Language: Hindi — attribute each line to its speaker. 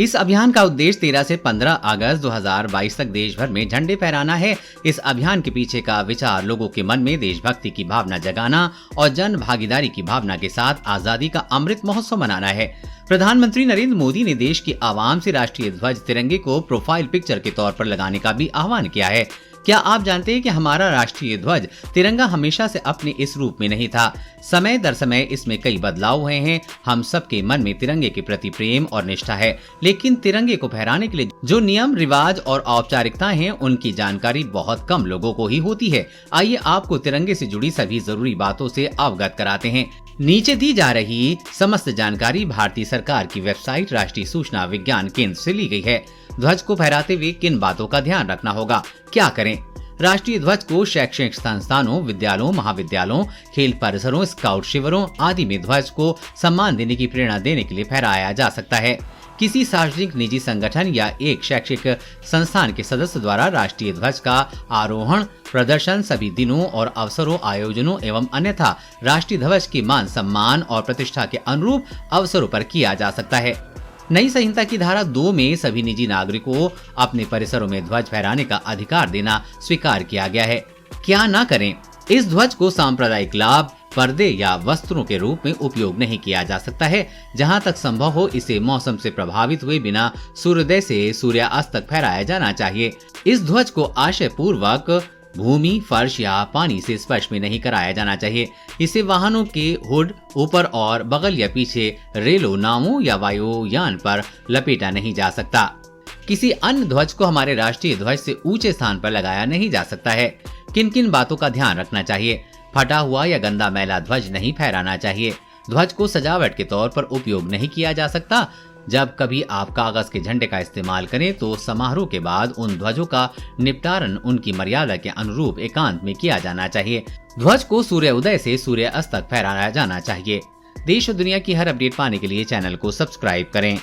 Speaker 1: इस अभियान का उद्देश्य 13 से 15 अगस्त 2022 तक देश भर में झंडे फहराना है। इस अभियान के पीछे का विचार लोगों के मन में देशभक्ति की भावना जगाना और जन भागीदारी की भावना के साथ आजादी का अमृत महोत्सव मनाना है। प्रधानमंत्री नरेंद्र मोदी ने देश की आवाम से राष्ट्रीय ध्वज तिरंगे को प्रोफाइल पिक्चर के तौर पर लगाने का भी आह्वान किया है। क्या आप जानते हैं कि हमारा राष्ट्रीय ध्वज तिरंगा हमेशा से अपने इस रूप में नहीं था। समय दर समय इसमें कई बदलाव हुए हैं। हम सबके मन में तिरंगे के प्रति प्रेम और निष्ठा है, लेकिन तिरंगे को फहराने के लिए जो नियम, रिवाज और औपचारिकताएं हैं, उनकी जानकारी बहुत कम लोगों को ही होती है। आइए आपको तिरंगे से जुड़ी सभी जरूरी बातों से अवगत कराते हैं। नीचे दी जा रही समस्त जानकारी भारतीय सरकार की वेबसाइट राष्ट्रीय सूचना विज्ञान केंद्र से ली गई है। ध्वज को फहराते हुए किन बातों का ध्यान रखना होगा, क्या करें? राष्ट्रीय ध्वज को शैक्षणिक संस्थानों, विद्यालयों, महाविद्यालयों, खेल परिसरों, स्काउट शिविरों आदि में ध्वज को सम्मान देने की प्रेरणा देने के लिए फहराया जा सकता है। किसी सार्वजनिक, निजी संगठन या एक शैक्षिक संस्थान के सदस्य द्वारा राष्ट्रीय ध्वज का आरोहण, प्रदर्शन सभी दिनों और अवसरों, आयोजनों एवं अन्यथा राष्ट्रीय ध्वज के मान, सम्मान और प्रतिष्ठा के अनुरूप अवसरों पर किया जा सकता है। नई संहिता की धारा 2 में सभी निजी नागरिकों को अपने परिसरों में ध्वज फहराने का अधिकार देना स्वीकार किया गया है। क्या न करें? इस ध्वज को सांप्रदायिक लाभ, पर्दे या वस्त्रों के रूप में उपयोग नहीं किया जा सकता है। जहां तक संभव हो इसे मौसम से प्रभावित हुए बिना सूर्योदय से सूर्यास्त तक फहराया जाना चाहिए। इस ध्वज को आशय पूर्वक भूमि, फर्श या पानी से स्पर्श में नहीं कराया जाना चाहिए। इसे वाहनों के हुड, ऊपर और बगल या पीछे रेलों, नावों या वायुयान पर लपेटा नहीं जा सकता। किसी अन्य ध्वज को हमारे राष्ट्रीय ध्वज से ऊंचे स्थान पर लगाया नहीं जा सकता है। किन किन बातों का ध्यान रखना चाहिए? फटा हुआ या गंदा मैला ध्वज नहीं फहराना चाहिए। ध्वज को सजावट के तौर पर उपयोग नहीं किया जा सकता। जब कभी आप कागज के झंडे का इस्तेमाल करें तो समारोह के बाद उन ध्वजों का निपटारण उनकी मर्यादा के अनुरूप एकांत में किया जाना चाहिए। ध्वज को सूर्योदय से सूर्यास्त तक फहराया जाना चाहिए। देश और दुनिया की हर अपडेट पाने के लिए चैनल को सब्सक्राइब करें।